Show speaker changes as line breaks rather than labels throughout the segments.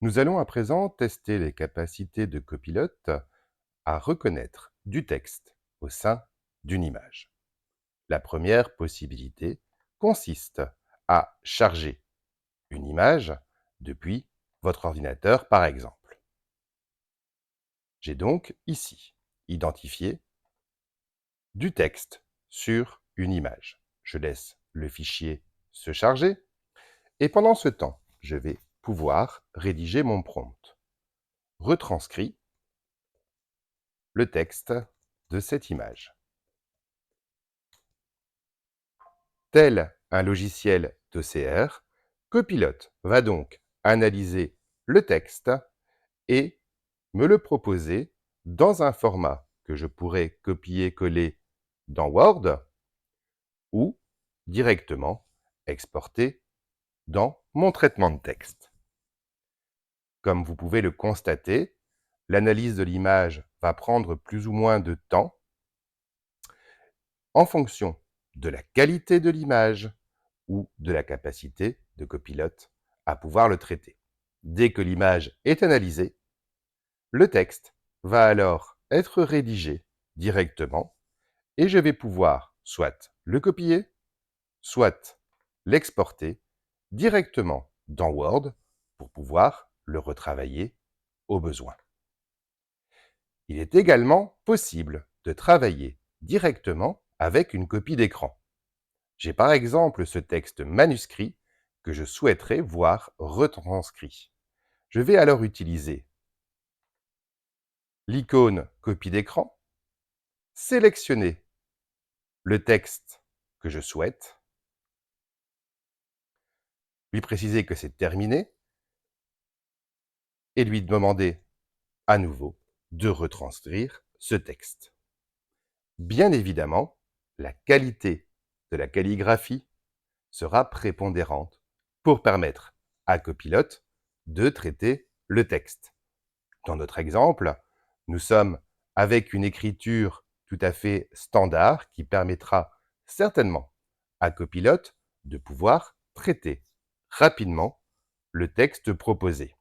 Nous allons à présent tester les capacités de Copilot à reconnaître du texte au sein d'une image. La première possibilité consiste à charger une image depuis votre ordinateur, par exemple. J'ai donc ici identifié du texte sur une image. Je laisse le fichier se charger et pendant ce temps, je vais pouvoir rédiger mon prompt. Retranscrit le texte de cette image. Tel un logiciel d'OCR, Copilot va donc analyser le texte et me le proposer dans un format que je pourrais copier-coller dans Word ou directement exporter dans mon traitement de texte. Comme vous pouvez le constater, l'analyse de l'image va prendre plus ou moins de temps en fonction de la qualité de l'image ou de la capacité de Copilot à pouvoir le traiter. Dès que l'image est analysée, le texte va alors être rédigé directement et je vais pouvoir soit le copier, soit l'exporter directement dans Word pour pouvoir le retravailler au besoin. Il est également possible de travailler directement avec une copie d'écran. J'ai par exemple ce texte manuscrit que je souhaiterais voir retranscrit. Je vais alors utiliser l'icône copie d'écran, sélectionner le texte que je souhaite, lui préciser que c'est terminé et lui demander à nouveau de retranscrire ce texte. Bien évidemment, la qualité de la calligraphie sera prépondérante pour permettre à Copilot de traiter le texte. Dans notre exemple, nous sommes avec une écriture tout à fait standard qui permettra certainement à Copilot de pouvoir traiter rapidement le texte proposé.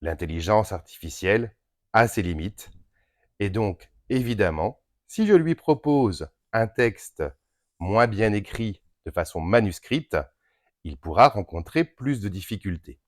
L'intelligence artificielle a ses limites et donc, évidemment, si je lui propose un texte moins bien écrit de façon manuscrite, il pourra rencontrer plus de difficultés.